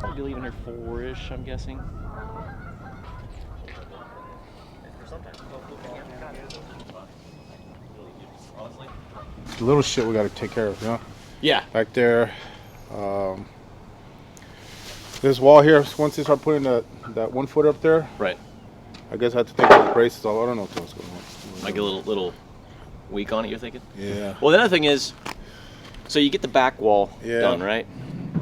Probably leaving here 4-ish, I'm guessing. The little shit we got to take care of, you know? Yeah. Back there, this wall here, once they start putting that 1 foot up there, Right. I guess I have to take out the braces off. I don't know what's going on. Like a little weak on it, you're thinking? Yeah. Well, the other thing is, so you get the back wall Yeah. done, right?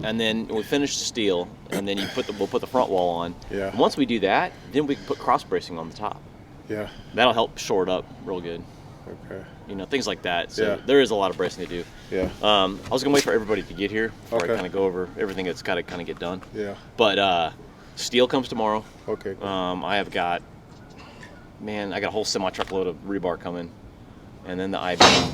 And then we finish the steel, and then we'll put the front wall on. Yeah. And once we do that, then we can put cross bracing on the top. Yeah. That'll help shore it up real good. Okay. You know, things like that. So Yeah. there is a lot of bracing to do. Yeah. I was gonna wait for everybody to get here before Okay. I kind of go over everything that's got to kind of get done. Yeah. But steel comes tomorrow. Okay. I got a whole semi truckload of rebar coming, and then the I-beam.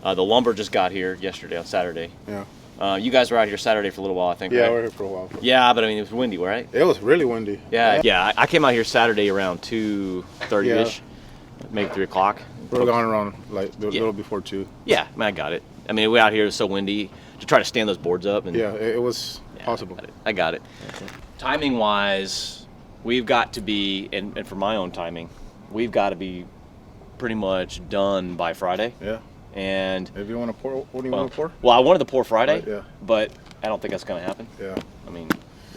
The lumber just got here yesterday on Saturday. Yeah. You guys were out here Saturday for a little while, I think. Yeah, right? we're here for a while. Yeah, but I mean it was windy, right? It was really windy. Yeah. I came out here Saturday around 2:30ish, maybe 3 o'clock. We were gone around like a little before 2. Yeah, I got it. I mean, we out here is so windy to try to stand those boards up. And Yeah, it was possible. I got it. Timing wise, we've got to be, and for my own timing, we've got to be pretty much done by Friday. Yeah. And If you want to pour, what do you want to pour? well, I wanted to pour Friday, Right, yeah. but I don't think that's going to happen. Yeah. I mean,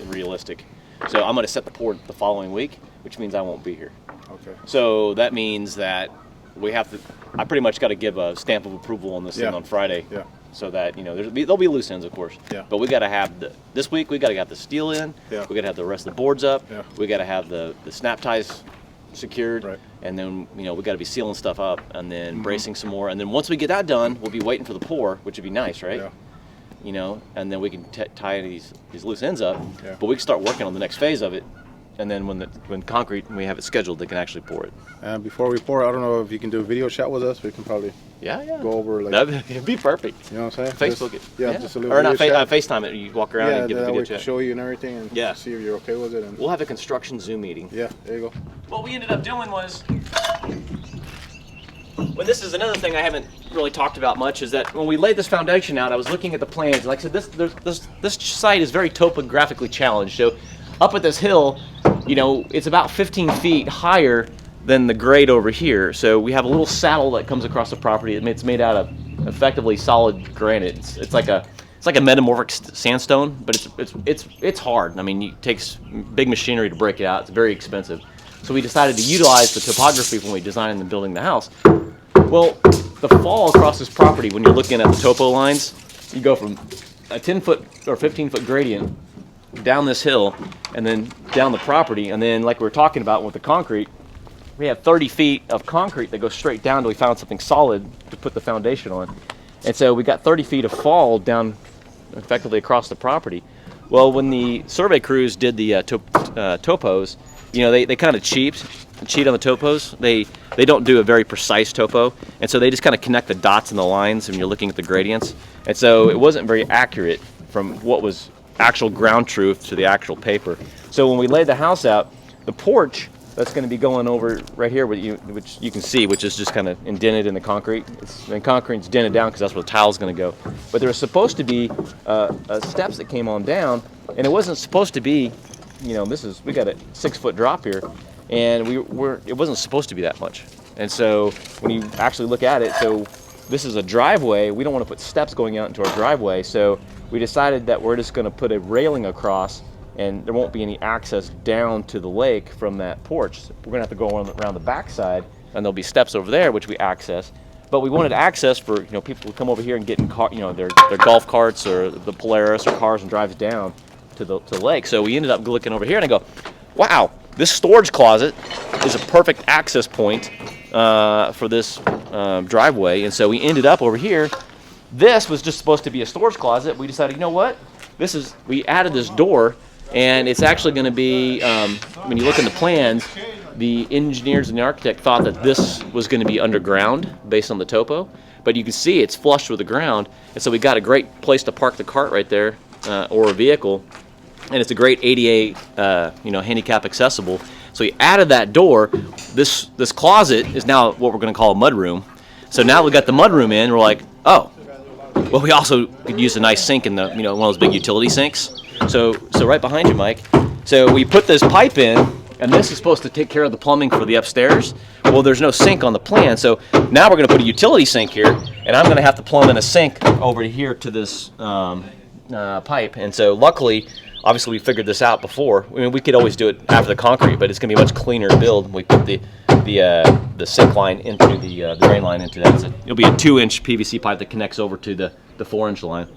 realistic. So I'm going to set the pour the following week, which means I won't be here. Okay. So that means that I pretty much got to give a stamp of approval on this thing on Friday. Yeah. So that, there'll be loose ends, of course. Yeah. But we got to have this week, we got to have the steel in. Yeah. We got to have the rest of the boards up. Yeah. We got to have the snap ties secured. Right. And then, we got to be sealing stuff up and then bracing some more. And then once we get that done, we'll be waiting for the pour, which would be nice, right? Yeah. And then we can tie these loose ends up. Yeah. But we can start working on the next phase of it. And then when we have it scheduled, they can actually pour it. And before we pour, I don't know if you can do a video chat with us. We can probably Yeah. go over like, It'd be perfect. you know what I'm saying? Facebook it. Yeah, just a little or not video chat. FaceTime it. You walk around and give a that video we can chat. show you and everything and Yeah. see if you're okay with it. And We'll have a construction Zoom meeting. yeah, there you go. What we ended up doing was, well, this is another thing I haven't really talked about much, is that when we laid this foundation out, I was looking at the plans. And like I said, this site is very topographically challenged. So up at this hill, it's about 15 feet higher than the grade over here. So we have a little saddle that comes across the property. It's made out of effectively solid granite. It's like a metamorphic sandstone, but it's hard. I mean, it takes big machinery to break it out. It's very expensive. So we decided to utilize the topography when we designed and building the house. Well, the fall across this property, when you're looking at the topo lines, you go from a 10-foot or 15-foot gradient down this hill and then down the property, and then like we were talking about with the concrete, we have 30 feet of concrete that goes straight down till we found something solid to put the foundation on. And so we got 30 feet of fall down effectively across the property. Well, when the survey crews did the topos, they kind of cheat on the topos. They don't do a very precise topo, and so they just kind of connect the dots and the lines when you're looking at the gradients. And so it wasn't very accurate from what was actual ground truth to the actual paper. So when we laid the house out, the porch that's going to be going over right here, which you can see, which is just kind of indented in the concrete. The concrete's dented down because that's where the tile's going to go. But there was supposed to be steps that came on down, and it wasn't supposed to be, we got a 6-foot drop here, and it wasn't supposed to be that much. And so when you actually look at it, so this is a driveway. We don't want to put steps going out into our driveway, so we decided that we're just going to put a railing across, and there won't be any access down to the lake from that porch. So we're going to have to go around the backside, and there'll be steps over there, which we access. But we wanted access for people to come over here and get in their golf carts or the Polaris or cars and drive down to the lake. So we ended up looking over here and I go, wow, this storage closet is a perfect access point for this driveway. And so we ended up over here. This was just supposed to be a storage closet. We decided, you know what? We added this door, and it's actually going to be, when you look in the plans, the engineers and the architect thought that this was going to be underground based on the topo. But you can see it's flush with the ground, and so we got a great place to park the cart right there, or a vehicle. And it's a great ADA, handicap accessible. So we added that door. This closet is now what we're going to call a mudroom. So now we got the mudroom in. We're like, oh, well, we also could use a nice sink in one of those big utility sinks. So right behind you, Mike. So we put this pipe in, and this is supposed to take care of the plumbing for the upstairs. Well, there's no sink on the plan, so now we're going to put a utility sink here, and I'm going to have to plumb in a sink over here to this pipe. And so luckily, obviously we figured this out before. I mean, we could always do it after the concrete, but it's going to be a much cleaner build. We put the sink line into the drain line into that. So it'll be a 2-inch PVC pipe that connects over to the 4-inch line.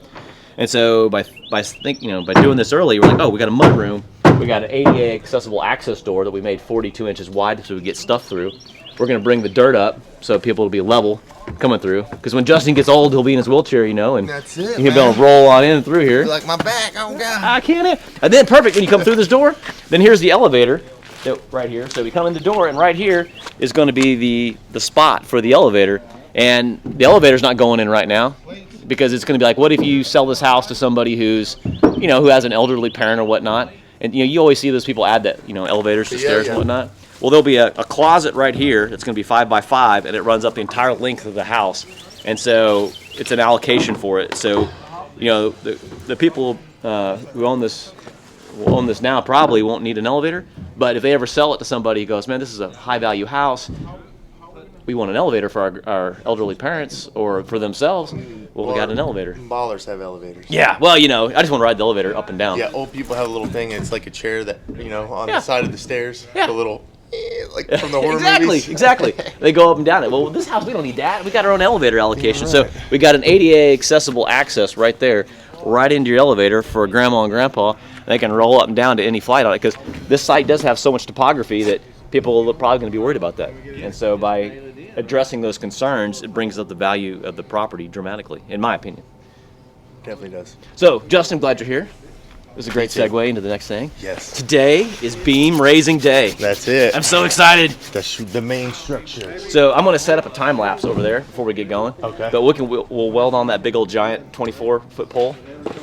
And so by doing this early, we're like, oh, we got a mud room. We got an ADA accessible access door that we made 42 inches wide so we get stuff through. We're going to bring the dirt up so people will be level coming through. Because when Justin gets old, he'll be in his wheelchair, and that's it, he'll be able to roll on in through here. Like my back, oh God. I can't. And then perfect, when you come through this door, then here's the elevator right here. So we come in the door, and right here is going to be the spot for the elevator. And the elevator's not going in right now because it's going to be like, what if you sell this house to somebody who has an elderly parent or whatnot? And you always see those people add that, elevators to stairs and whatnot. Well, there'll be a closet right here that's going to be 5 by 5, and it runs up the entire length of the house. And so it's an allocation for it. So, the people who own this now probably won't need an elevator. But if they ever sell it to somebody who goes, man, this is a high value house, we want an elevator for our elderly parents or for themselves, well, we got an elevator. Ballers have elevators. Yeah, well, I just want to ride the elevator up and down. Yeah, old people have a little thing, and it's like a chair that, on the side of the stairs. Yeah. The little, like from the horror movies. Exactly. They go up and down it. Well, this house, we don't need that. We got our own elevator allocation. So we got an ADA accessible access right there, right into your elevator for grandma and grandpa. They can roll up and down to any flight on it because this site does have so much topography that people are probably going to be worried about that. And so by addressing those concerns, it brings up the value of the property dramatically, in my opinion. Definitely does. So, Justin, glad you're here. This is a great segue into the next thing. Yes. Today is beam raising day. That's it. I'm so excited. That's the main structure. So I'm going to set up a time lapse over there before we get going. Okay. But we'll weld on that big old giant 24-foot pole.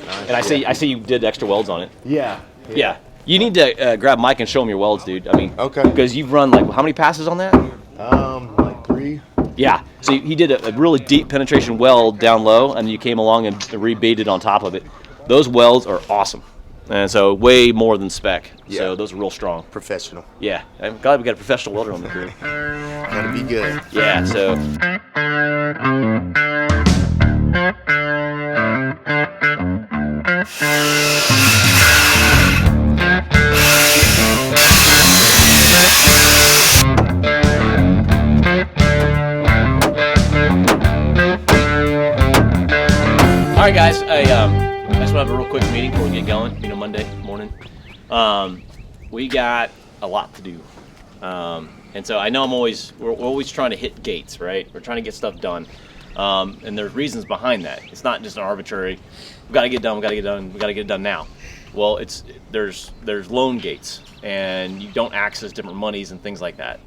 Nice. And I see you did extra welds on it. Yeah. Yeah. You need to grab Mike and show him your welds, dude. I mean, okay. Because you've run how many passes on that? Like 3. Yeah. So he did a really deep penetration weld down low, and you came along and rebeaded on top of it. Those welds are awesome. And so way more than spec. Yeah. So those are real strong. Professional. Yeah. I'm glad we got a professional welder on the crew. Gotta be good. Yeah, so. All right, guys. I just want to have a real quick meeting before we get going. Monday morning. We got a lot to do, and so I know we're always trying to hit gates, right? We're trying to get stuff done, and there's reasons behind that. It's not just an arbitrary. We got to get done. We got to get done. We got to get it done now. Well, there's loan gates, and you don't access different monies and things like that,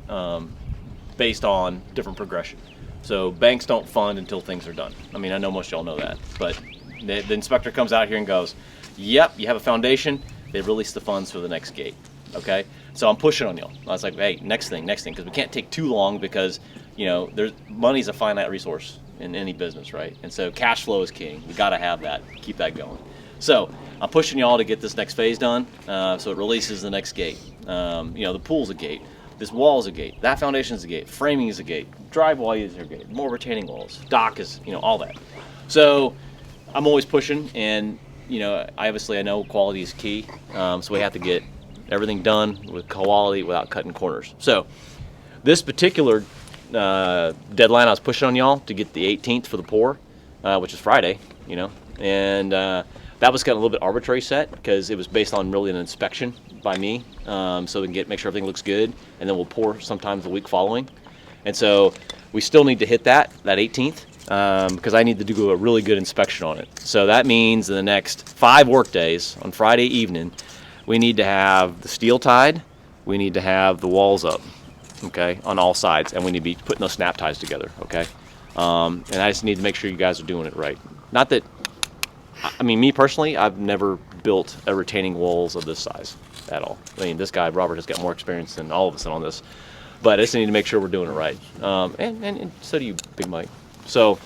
based on different progression. So banks don't fund until things are done. I mean, I know most of y'all know that, but the inspector comes out here and goes, yep, you have a foundation. They release the funds for the next gate, okay? So I'm pushing on y'all. I was like, hey, next thing, because we can't take too long because, money's a finite resource in any business, right? And so cash flow is king. We got to have that, keep that going. So I'm pushing y'all to get this next phase done, so it releases the next gate. The pool's a gate. This wall is a gate. That foundation is a gate. Framing is a gate. Drywall is a gate. More retaining walls. Dock is, all that. So I'm always pushing, and I know quality is key. So we have to get everything done with quality without cutting corners. So this particular deadline, I was pushing on y'all to get the 18th for the pour, which is Friday. And that was kind of a little bit arbitrary set because it was based on really an inspection by me, so we can make sure everything looks good, and then we'll pour sometimes the week following. And so we still need to hit that 18th because I need to do a really good inspection on it. So that means in the next 5 work days on Friday evening, we need to have the steel tied, we need to have the walls up, okay, on all sides, and we need to be putting those snap ties together, okay. And I just need to make sure you guys are doing it right. Not that, me personally, I've never built a retaining walls of this size at all. This guy, Robert, has got more experience than all of us on this. But I just need to make sure we're doing it right. And so do you, Big Mike. So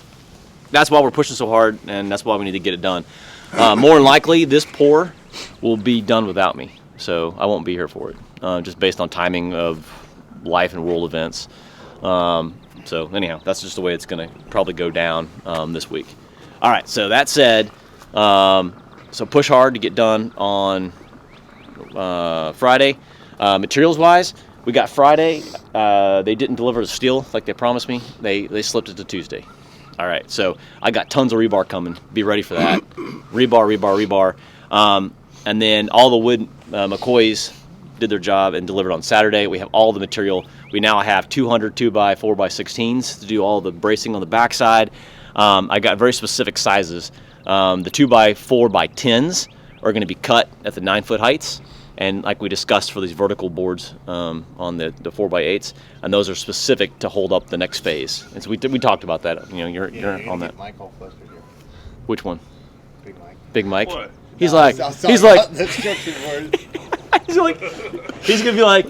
that's why we're pushing so hard, and that's why we need to get it done. More than likely, this pour will be done without me, so I won't be here for it, just based on timing of life and world events. So anyhow, that's just the way it's going to probably go down this week. All right, so that said, so push hard to get done on Friday. Materials-wise, we got Friday. They didn't deliver the steel like they promised me. They slipped it to Tuesday. All right, so I got tons of rebar coming. Be ready for that. rebar. And then all the wood McCoys did their job and delivered on Saturday. We have all the material. We now have 200 2x 4x16s to do all the bracing on the backside. I got very specific sizes. The 2x 4x10s are going to be cut at the 9-foot heights, and like we discussed for these vertical boards on the 4x8s, and those are specific to hold up the next phase. And so we talked about that. You know, you're on that. Mike all flustered here. Which one? Big Mike. Big Mike. What? He's No, like I was talking he's like about the structure board. he's gonna be like,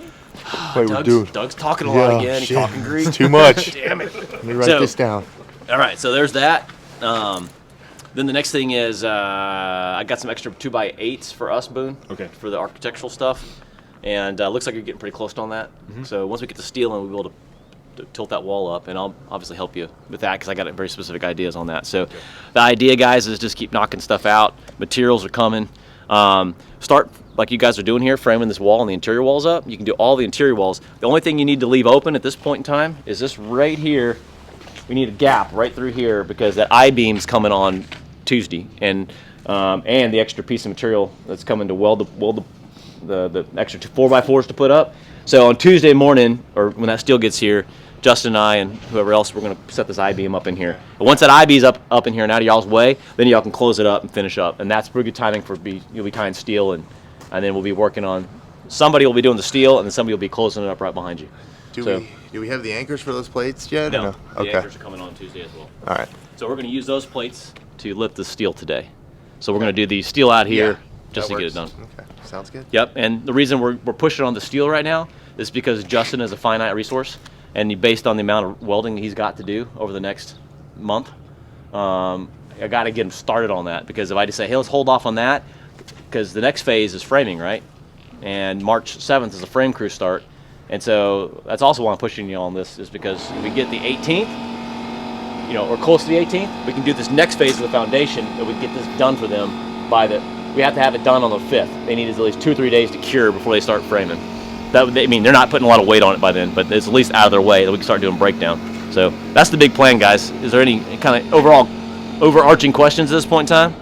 Wait, dude. Doug's talking a lot again. He's shit. talking Greek. It's too much. Damn it. Let me write So- this down. All right, so there's that. Then the next thing is I got some extra 2x8s for us, Boone. Okay. For the architectural stuff, and looks like you're getting pretty close on that. So once we get the steel in, we'll be able to tilt that wall up, and I'll obviously help you with that because I got very specific ideas on that. So the idea, guys, is just keep knocking stuff out. Materials are coming. Start like you guys are doing here, framing this wall and the interior walls up. You can do all the interior walls. The only thing you need to leave open at this point in time is this right here. We need a gap right through here because that I-beam's coming on Tuesday, and the extra piece of material that's coming to weld the extra 4x4s to put up. So on Tuesday morning, or when that steel gets here, Justin and I and whoever else, we're going to set this I-beam up in here. But once that I-beam's up in here and out of y'all's way, then y'all can close it up and finish up. And that's pretty good timing for you'll be tying steel, and then we'll be working on, somebody will be doing the steel, and then somebody will be closing it up right behind you. Do we have the anchors for those plates yet? or No, the Okay. anchors are coming on Tuesday as well. All right. So we're going to use those plates to lift the steel today. So we're going to do the steel out here just that to get it works. done. Okay. Sounds good. Yep, and the reason we're pushing on the steel right now is because Justin is a finite resource, and based on the amount of welding he's got to do over the next month, I got to get him started on that, because if I just say, hey, let's hold off on that, because the next phase is framing, right? And March 7th is a frame crew start, and so that's also why I'm pushing you on this, is because if we get the 18th, or close to the 18th, we can do this next phase of the foundation, and we can get this done for them we have to have it done on the 5th. They need at least 2 or 3 days to cure before they start framing. They're not putting a lot of weight on it by then, but it's at least out of their way that we can start doing breakdown. So that's the big plan, guys. Is there any kind of overarching questions at this point in time?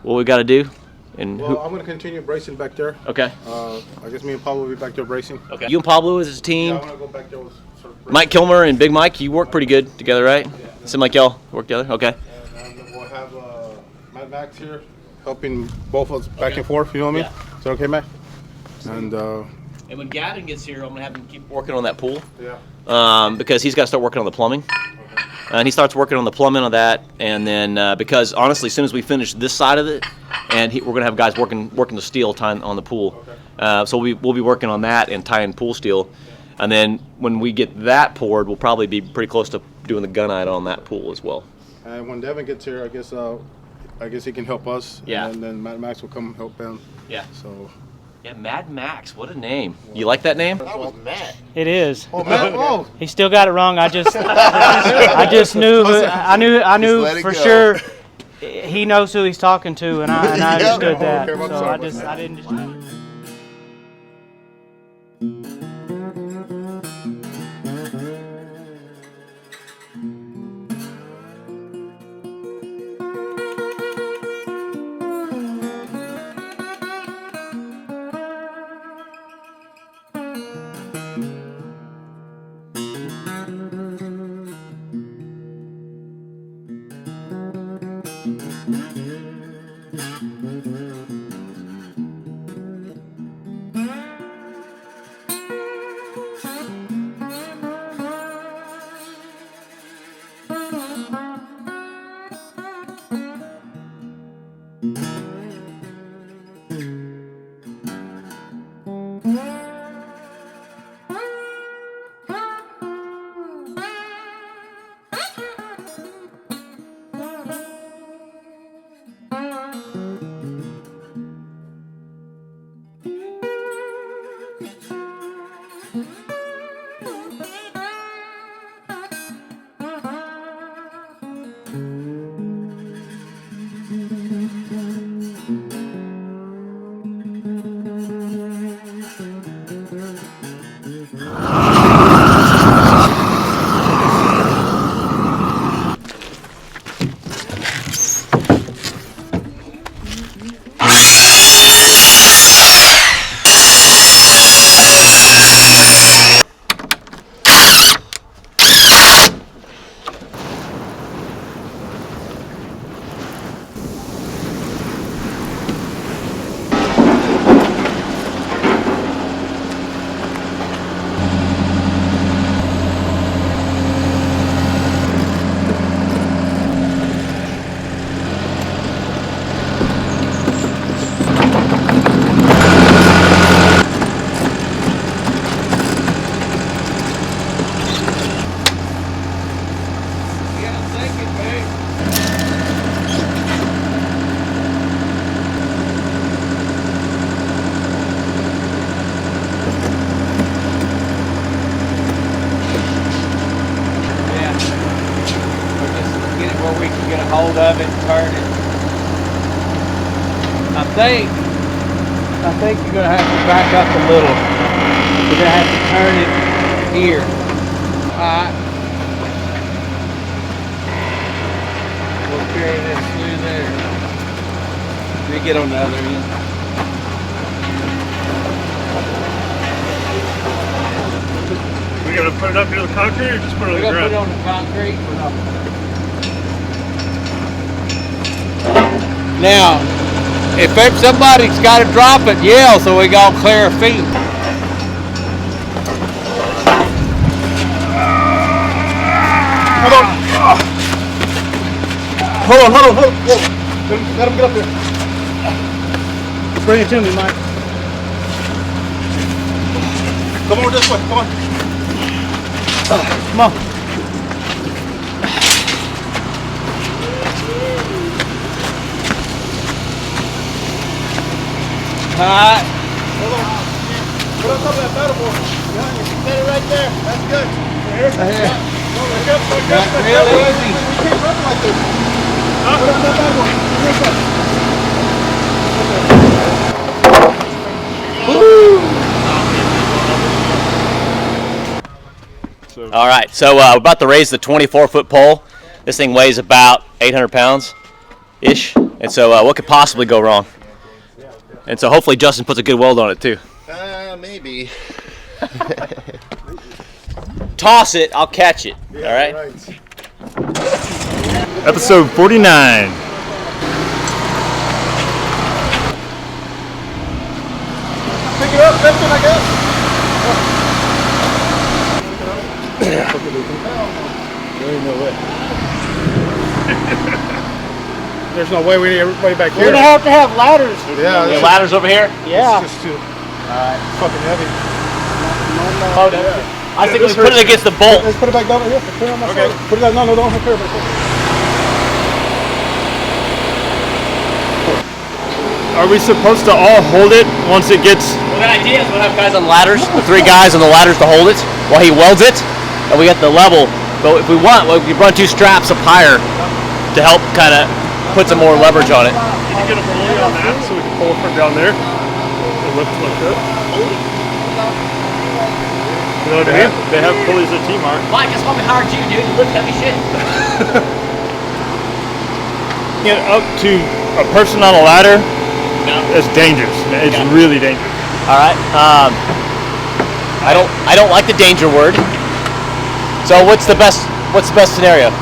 What we got to do? And Well, I'm going to continue bracing back there. Okay. I guess me and Pablo will be back there bracing. Okay. You and Pablo as a team. Yeah, I want to go back there with sort of bracing. Mike Kilmer and Big Mike, you work pretty good together, right? Yeah. Seem like y'all work together. Okay. And we'll have Max here helping both of us back and forth, you know what I mean? Yeah. Is that okay, Matt? And And when Gavin gets here, I'm gonna have him keep working on that pool. yeah. Because he's got to start working on the plumbing. And he starts working on the plumbing on that, and then because honestly, as soon as we finish this side of it, and we're gonna have guys working the steel tying on the pool. Okay. So we'll be working on that and tying pool steel, and then when we get that poured, we'll probably be pretty close to doing the gunite on that pool as well. And when Devin gets here, I guess he can help us. Yeah. And then Max will come help him. Yeah. So. Yeah, Mad Max, what a name. You like that name? That was Matt. It is. Oh, Matt! Oh. He still got it wrong. I just knew. I knew let it for go. sure. He knows who he's talking to, and I understood Oh, that. okay, I'm So sorry I about that. didn't just. Where we can get a hold of it and turn it. I think you're gonna have to back up a little. You're gonna have to turn it here. Alright. We'll carry this through there. Let me get on the other end. We gotta put it up near the concrete or just put it on We're the gonna put ground? it on the concrete. Now, if somebody's got to drop it, yell so we got clear feet. Hold on. Let him get up there. Bring it to me, Mike. Come over this way. Come on. Come on. Alright. Put on top of that pedal board. Set it right there. That's good. Here. Back up. Real easy. You can't run like this. Put on that pedal board. All right, so we're about to raise the 24-foot pole. This thing weighs about 800 pounds ish, and so what could possibly go wrong? And so hopefully Justin puts a good weld on it too. Maybe. Toss it, I'll catch it. All right. Episode 49. Pick it up, lift it, I guess. There's no way we need everybody back We're here. gonna have to have ladders. Yeah, The this ladders over here. Yeah. is just too fucking heavy. I think we put it against the bolt. Let's put it back down here. Put it on my side. Put it down. No, don't hurt it. Are we supposed to all hold it once it gets... Well, the idea is we'll have guys on ladders, the 3 guys on the ladders to hold it while he welds it, and we get the level. But if we want, we run 2 straps up higher to help kind of put some more leverage on it. Can you get a pulley on that so we can pull it from down there and lift like that? You know what I mean? They have pulleys at T-Mark. Mike, that's why we hired you, dude, to lift heavy shit. Get up to a person on a ladder, it's dangerous. It's really dangerous. All right. I don't like the danger word. So what's the best scenario?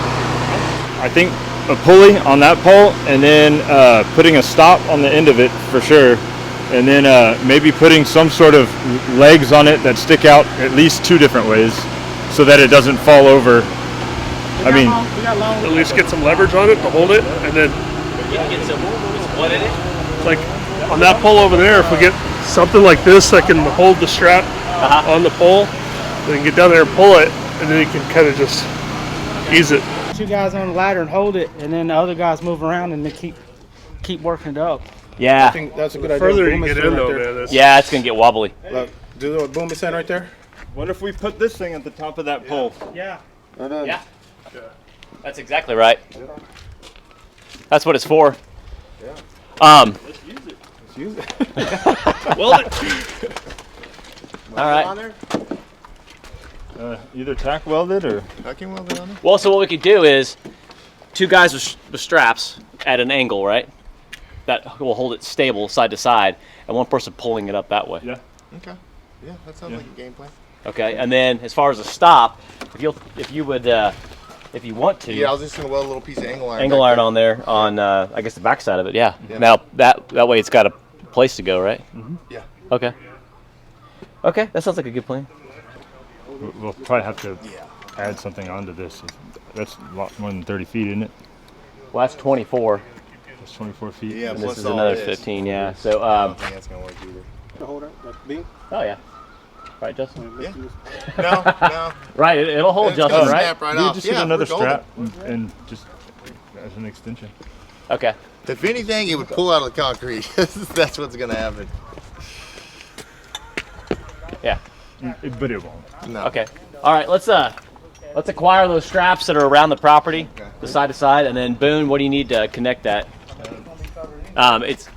I think a pulley on that pole, and then putting a stop on the end of it for sure, and then maybe putting some sort of legs on it that stick out at least 2 different ways, so that it doesn't fall over. I mean, at least get some leverage on it to hold it, and then Get some what in it? like on that pole over there, if we get something like this that can hold the strap on the pole, we can get down there and pull it, and then you can kind of just ease it. 2 guys on the ladder and hold it, and then the other guys move around and they keep working it up. Yeah. I think that's a good idea. Further you Boom is get right in though, there. man. Yeah, it's gonna get wobbly. Look, do the boom is right there. What if we put this thing at the top of that pole? Yeah. Yeah. That's exactly right. That's what it's for. Let's use it. Weld it. All right. Either tack welded or Vacuum welder on it? Well, so what we could do is 2 guys with straps at an angle, right? that will hold it stable side to side, and one person pulling it up that way. Yeah. Okay. Yeah, that sounds like a game plan. Okay, and then as far as a stop, if you want to, Yeah, I was just gonna weld a little piece of angle iron. angle back iron there. on there on I guess the back side of it. Yeah. Yeah. Now that way it's got a place to go, right? Yeah. Okay. Okay, that sounds like a good plan. We'll probably have to add something onto this. That's a lot more than 30 feet, isn't it? Well, that's 24, That's 24 feet. Yeah, and plus this is all another this. 15. Yeah. So I don't think that's gonna work either. Hold up, like beam. oh yeah. Right, Justin. Yeah. No. Right, it'll hold, It's gonna Justin. Right. snap right You off. just yeah, get another we're golden. strap and just as an extension. Okay. If anything, it would pull out of the concrete. That's what's gonna happen. Yeah. But it won't. No. Okay. All right. Let's acquire those straps that are around the property, Okay. the side to side, and then Boone, what do you need to connect that? It's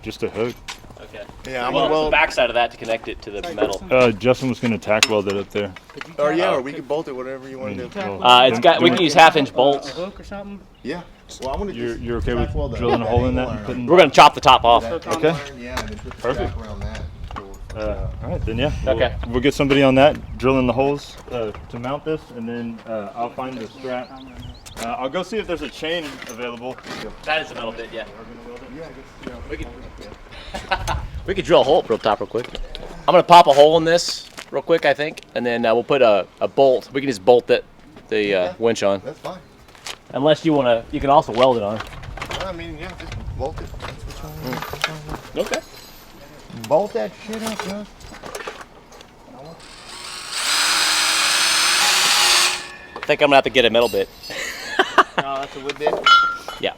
Just a hook. okay. Yeah, I'm Well, gonna the weld. back side of that to connect it to the metal. Justin was going to tack weld it up there. Or yeah, or we could bolt it, whatever you want to do. Well, It's got. We can use half-inch bolts. Hook or something. Yeah. Well, I'm gonna just You're okay with tack weld drilling a that hole in that angle and iron. putting? We're gonna chop the top off. That Okay. angle iron, yeah, and then put the Perfect. strap around that. All right, then yeah. Okay. We'll get somebody on that, drilling the holes to mount this, and then I'll find the strap. I'll go see if there's a chain available. That is a metal bit. Yeah. Yeah, I guess, you know, We could. We could drill a hole real top real quick. I'm gonna pop a hole in this real quick, I think, and then we'll put a bolt. We can just bolt the winch on. that's fine. Unless you wanna, you can also weld it on. I mean, yeah, just bolt it. That's what you want. Okay. Bolt that shit up, huh? I think I'm gonna have to get a metal bit. No, that's a wood bit. Yeah.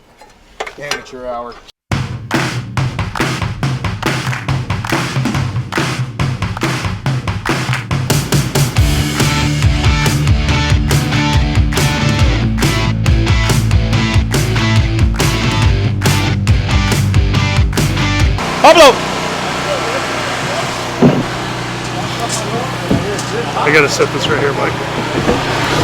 Amateur hour. Pablo. I gotta set this right here, Mike.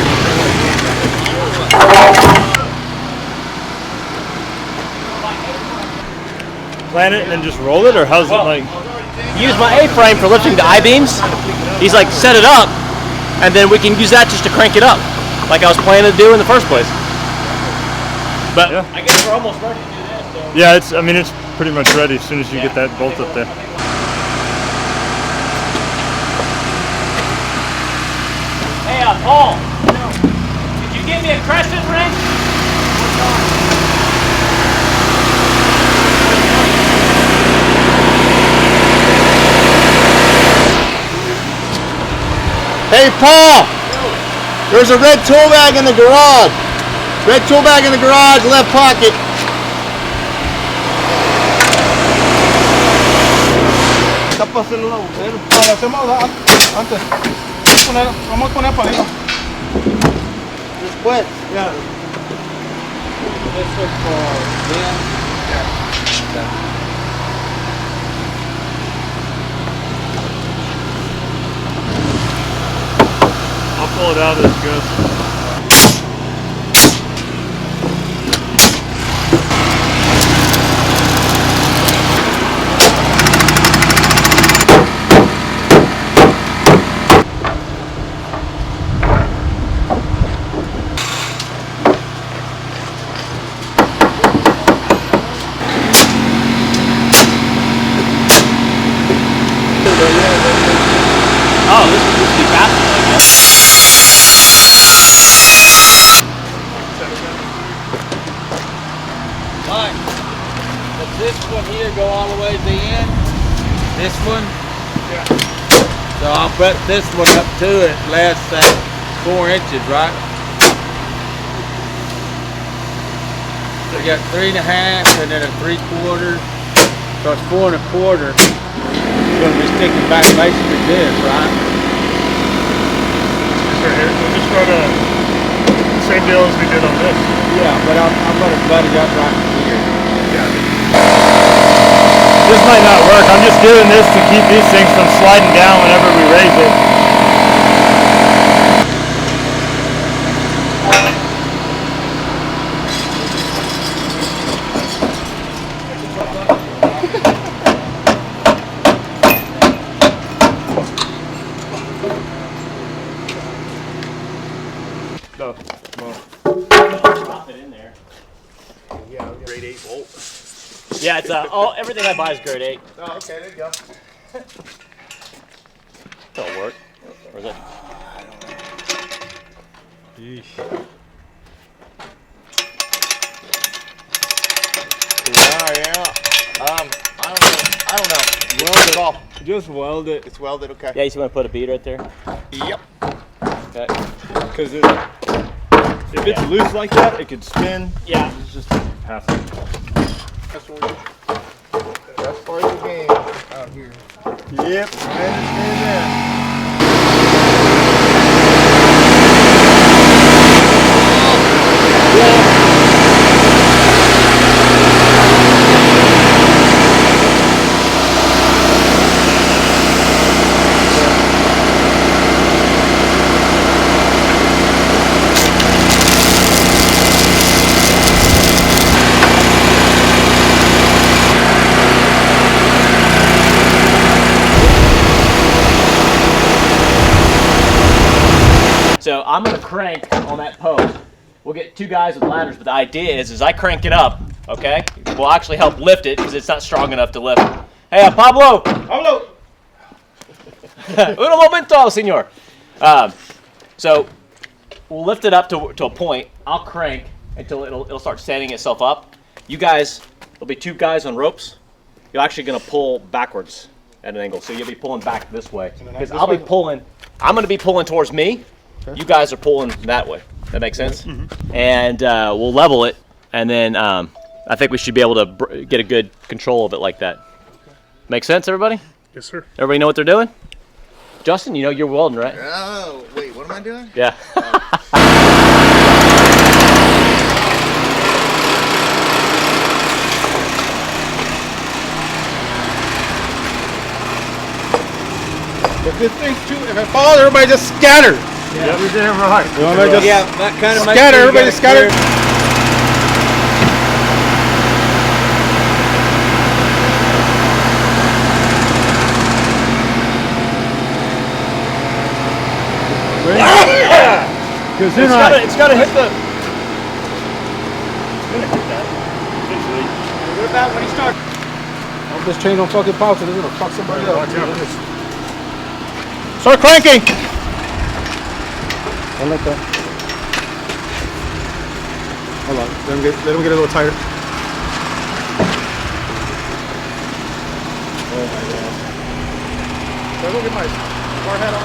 Plant it and then just roll it, or how's it like? Use my A-frame for lifting the I-beams. He's like, set it up, and then we can use that just to crank it up, like I was planning to do in the first place. But Yeah. I guess we're almost ready to do that. So. Yeah, I mean, it's pretty much ready as soon as you get that bolt up there. Hey, Paul. Did you give me a crescent wrench? Hey, Paul! There's a red tool bag in the garage. Red tool bag in the garage, left pocket. Vamos a poner palito. Después. This is for Ben. I'll pull it out as it goes. Oh, this would be faster, I guess. Mike, does this one here go all the way to the end? This one? Yeah. So I'll put this one up to it, last 4 inches, right? So you got 3.5 and then a 3/4. So it's 4 1/4. It's gonna be sticking back basically this, right? This right here. We'll just run a same deal as we did on this. Yeah, but I'm gonna butt it up right here. This might not work. I'm just doing this to keep these things from sliding down whenever we raise it. No. Drop it in there. Yeah, grade 8 bolt. Yeah, it's everything I buy is grade 8. Oh, okay, there you go. That'll work. Or is it? Yeah. I don't know. Weld it. Off. Just weld it. It's welded, okay. Yeah, you just want to put a bead right there? Yep. Okay. Because if it's loose like that, it could spin. Yeah. It's just hassle. That's part of the game out here. Yep, I understand that. So I'm gonna crank on that post. We'll get 2 guys with ladders, but the idea is I crank it up, okay? We'll actually help lift it because it's not strong enough to lift. Hey, Pablo! Pablo! Un momento, senor. So we'll lift it up to a point. I'll crank until it'll start standing itself up. You guys, there'll be 2 guys on ropes. You're actually gonna pull backwards at an angle, so you'll be pulling back this way. Because I'll be pulling. I'm gonna be pulling towards me. You guys are pulling that way. That makes sense? Mm-hmm. And we'll level it, and then I think we should be able to get a good control of it like that. Make sense, everybody? Yes, sir. Everybody know what they're doing? Justin, you know you're welding, right? Oh, wait, what am I doing? Yeah. If this thing's if it falls, everybody just scatter. Yeah, you're damn right. You want me to just that kind of scatter? Everybody just scatter. Because then It's gotta hit the. What about when he starts? Hope this chain don't fucking pop, so they're gonna fuck somebody up. Start cranking! Don't let that. Hold on, let him get a little tighter. Oh my god. So go get my hard hat on.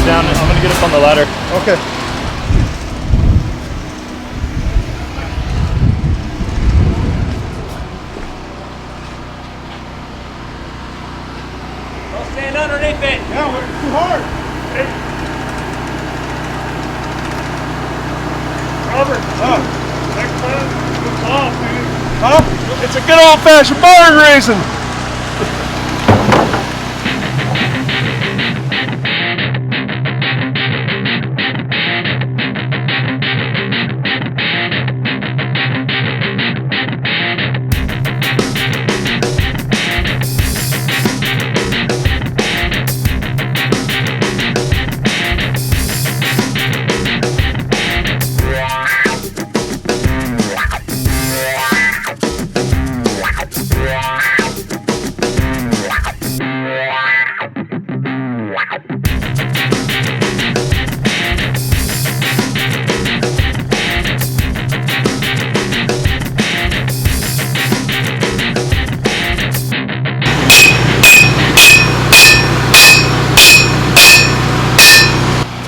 I'm gonna get up on the ladder. Okay. Don't stand underneath it. Yeah, we're too hard. Robert, next time, it's off, man. Huh? It's a good old-fashioned barn raising.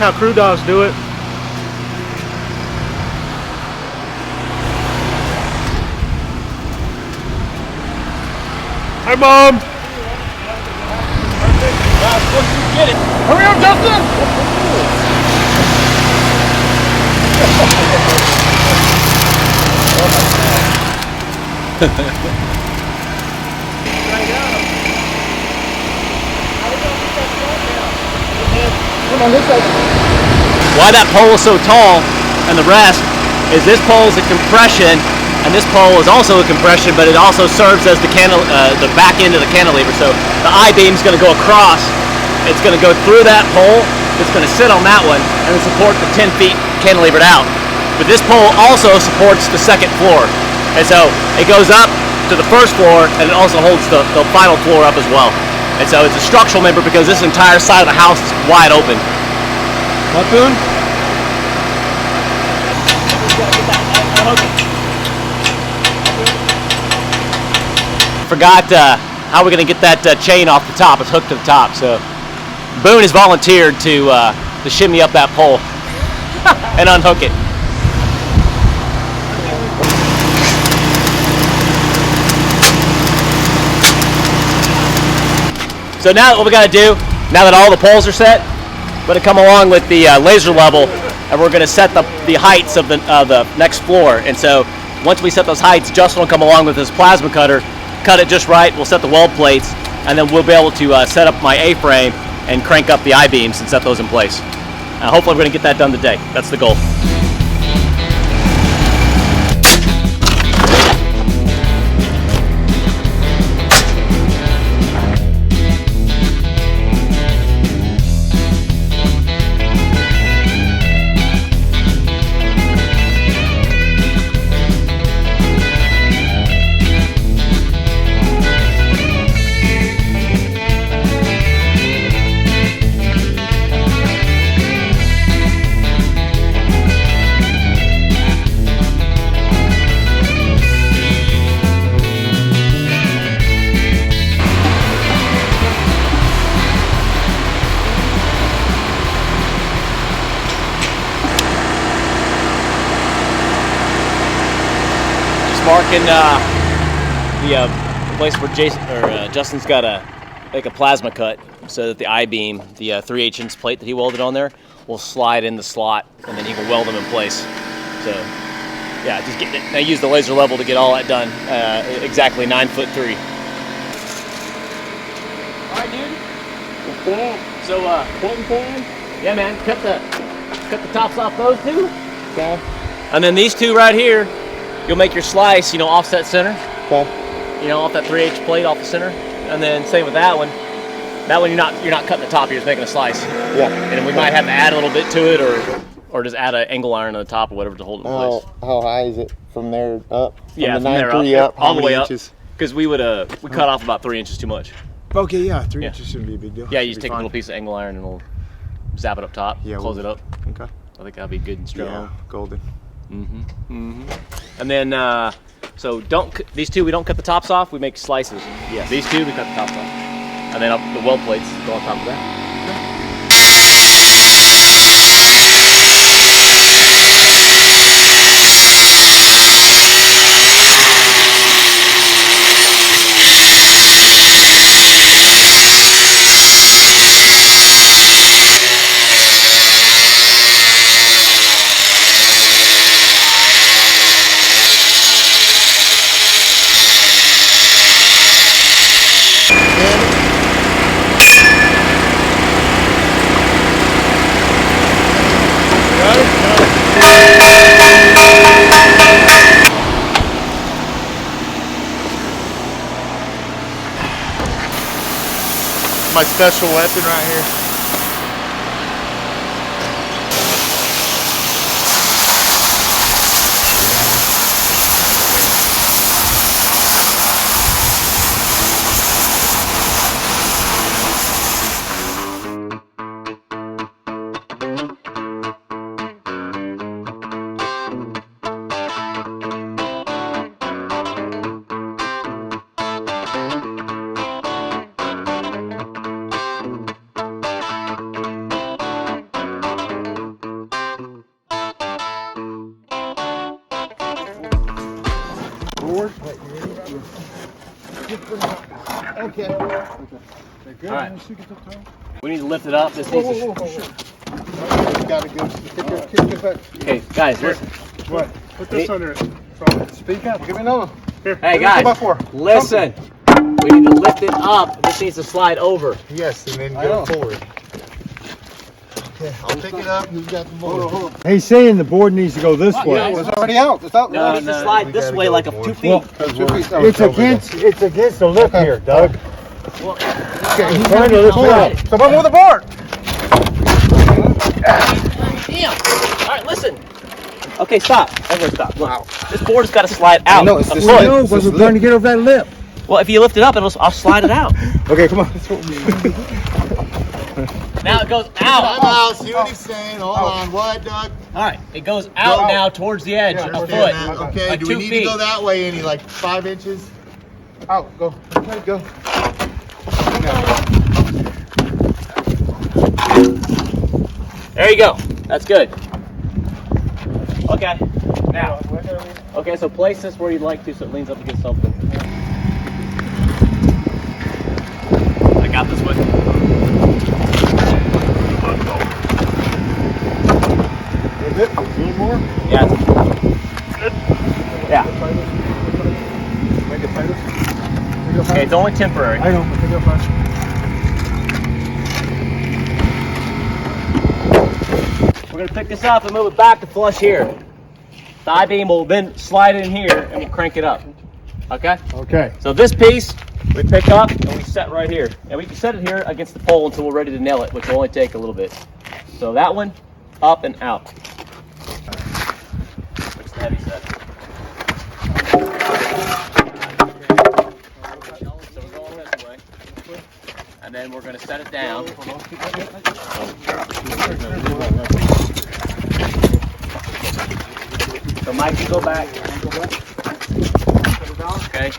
How crew dogs do it. Hey, Mom. Hurry up, Justin! Why that pole is so tall and the rest is this pole is a compression and this pole is also a compression, but it also serves as the back end of the cantilever. So the I-beam is going to go across. It's going to go through that pole. It's going to sit on that one and then support the 10 feet cantilevered out. But this pole also supports the second floor. And so it goes up to the first floor and it also holds the final floor up as well. And so it's a structural member because this entire side of the house is wide open. What, Boone? Forgot how we're going to get that chain off the top. It's hooked to the top. So Boone has volunteered to shimmy up that pole and unhook it. So now what we got to do, now that all the poles are set, we're going to come along with the laser level and we're going to set the heights of the next floor. And so once we set those heights, Justin will come along with his plasma cutter, cut it just right, we'll set the weld plates, and then we'll be able to set up my A-frame and crank up the I-beams and set those in place. Hopefully we're going to get that done today. That's the goal. Marking the place where Justin's got to make a plasma cut so that the I-beam, the 3/8" plate that he welded on there, will slide in the slot and then he can weld them in place. So yeah, just getting it. I use the laser level to get all that done. Exactly 9'3". All right, dude. So cutting plan? Yeah, man. Cut the tops off those two. Okay. And then these two right here. You'll make your slice, offset center. Okay. Off that 3/8 plate off the center, and then same with that one. That one you're not cutting the top. You're just making a slice. Yeah. And we might have to add a little bit to it, or just add an angle iron on the top or whatever to hold it in place. How high is it from there up? Yeah, from from there 9'3" up, up, all the way up. Inches? Because we cut off about 3 inches too much. Okay, yeah, 3 inches shouldn't be a big deal. Yeah, you just take a little piece of angle iron and we'll zap it up top. Yeah, close it up. Okay. I think that'll be good and strong. Yeah, golden. And then, so these two we don't cut the tops off. We make slices. Yeah, these two we cut the tops off, and then the weld plates go on top of that. My special weapon right here. forward. Okay. They're good. All right. Let's see, get the toe. We need to lift it up. This needs to. You gotta go. Kick it back. Okay, guys, listen. What? Put this under it. So, speak up. Give me another. Here. Hey give me guys, 2x4. listen. We need to lift it up. This needs to slide over. Yes, and then I know. go forward. Okay, I'll pick it up. Who's got the board? Hold on. He's saying the board needs to go this Yeah, way. it's already out. It's out. No, it needs to slide this way like a 2 feet. Well, it's against the lip here, Doug. Well, Okay, He's trying to lift it up. so I'm with the board. damn. All right, listen. Okay, stop. Everybody stop. Look, this board's got to slide out. know, it's a this foot. lip. But we're trying to get over that lip. Well, if you lift it up, I'll slide it out. Okay, come on. Now it goes Time out. out. See what he's saying. Hold on. What, Doug? All right, it goes out now towards the edge, a Understand foot. that. Okay, Like do we 2 need feet. to go that way any like 5 inches? Out. Go. Okay, go. There you go. That's good. Okay. Now. Okay, so place this where you'd like to so it leans up against something. I got this one. Is it? A little more? Yeah. Yeah. Make it tighter. Okay, it's only temporary. I know. Pick it up fast. We're going to pick this up and move it back to flush here. The I-beam will then slide in here and we'll crank it up. Okay? Okay. So this piece we pick up and we set right here. And we can set it here against the pole until we're ready to nail it, which will only take a little bit. So that one, up and out. Which the heavy set. So we're going this way. And then we're going to set it down. So Mike, you go back. Okay.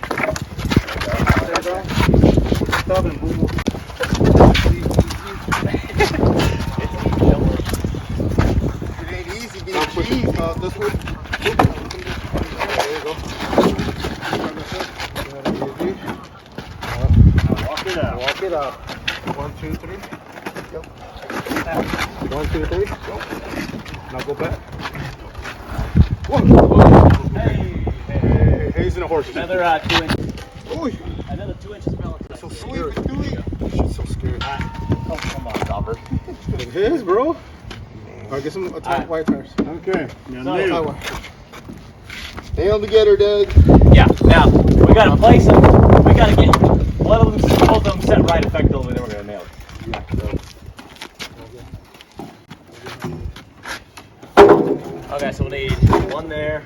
It ain't easy being cheese. This one. There you go. Walk it out. Walk it out. 1, 2, 3. Go. 1, 2, 3. Go. Now go back. Hey, he's in a horse. Another 2 inches. Ooh, Another 2 inches Valentines. so sweet and gooey. She's so scared. Oh, come on, Topper. It is, bro. All right, get some white tires. Okay. Now Tie new. wire. Hang on together, Doug. Yeah, now we gotta place them. We gotta get one of them, both of them set right effectively, and then we're gonna nail it. Okay, so we'll need one there,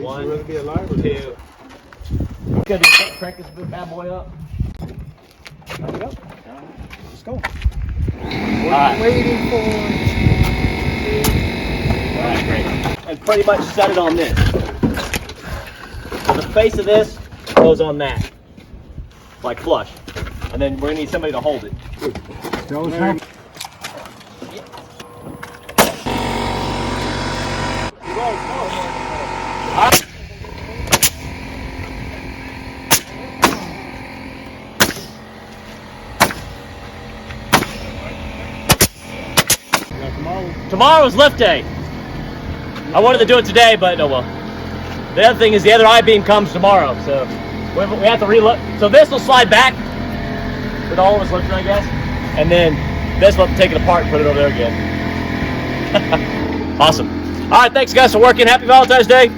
One. You rather be alive or dead? 2. Good, crank this bad boy up. Let's go. Alright. Waiting for. Alright, great. And pretty much set it on this. So the face of this goes on that. Like flush. And then we're gonna need somebody to hold it. Tomorrow's lift day. I wanted to do it today, but oh well. The other thing is the other I-beam comes tomorrow, so we have to reload. So this will slide back with all of us lifting, I guess, and then this will have to take it apart and put it over there again. Awesome. All right, thanks guys for working. Happy Valentine's Day.